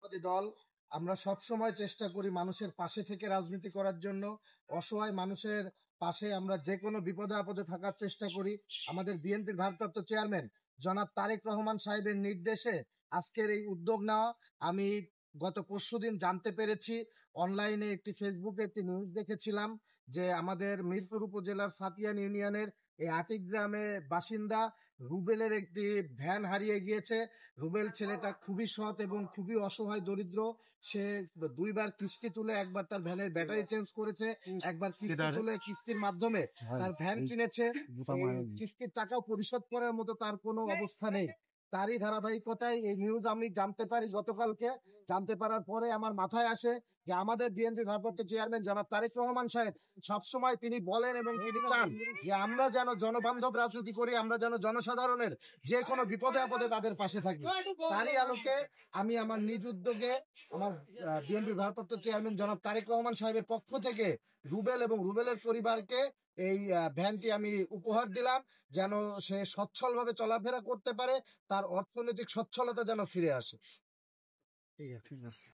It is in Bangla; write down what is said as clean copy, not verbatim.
জাতীয়তাবাদী দল আমরা সবসময় চেষ্টা করি মানুষের পাশে থেকে রাজনীতি করার জন্য। অসহায় মানুষের পাশে আমরা যে কোনো বিপদে আপদে থাকার চেষ্টা করি। আমাদের বিএনপির ভারপ্রাপ্ত চেয়ারম্যান জনাব তারেক রহমান সাহেবের নির্দেশে আজকের এই উদ্যোগ নেওয়া। আমি গত পরশুদিন জানতে পেরেছি, অনলাইনে একটি ফেসবুকে একটি নিউজ দেখেছিলাম যে আমাদের মিরপুর উপজেলার ফাতিয়ান ইউনিয়নের এই আতিক গ্রামে বাসিন্দা রুবেলের একটি ভ্যান হারিয়ে গিয়েছে। রুবেল ছেলেটা খুবই সৎ এবং খুবই অসহায় দরিদ্র। সে দুইবার কিস্তি তুলে, একবার তার ভ্যানের ব্যাটারি চেঞ্জ করেছে, একবার কিস্তি তুলে কিস্তির মাধ্যমে তার ভ্যান কিনেছে। কিস্তির টাকাও পরিশোধ করার মতো তার কোনো অবস্থা নেই। তারই ধারাবাহিকতায় এই নিউজ আমি জানতে পারি গতকালকে। জানতে পারার পরে আমার মাথায় আসে যে আমাদের বিএনপি ভারপ্রাপ্ত চেয়ারম্যান জনাব তারেক রহমান সাহেব সবসময় তিনি বলেন এবং তিনি চান যে আমরা যেন জনবান্ধব রাজনীতি করি, আমরা যেন জনসাধারণের যে কোনো বিপদে আপদে তাদের পাশে থাকি। তারই আলোকে আমি আমার নিজ উদ্যোগে আমার বিএনপি ভারপ্রাপ্ত চেয়ারম্যান জনাব তারেক রহমান সাহেবের পক্ষ থেকে রুবেল এবং রুবেলের পরিবারকে এই ভ্যানটি আমি উপহার দিলাম, যেন সে সচ্ছলভাবে চলাফেরা করতে পারে, তার অর্থনৈতিক সচ্ছলতা যেন ফিরে আসে। ঠিক আছে।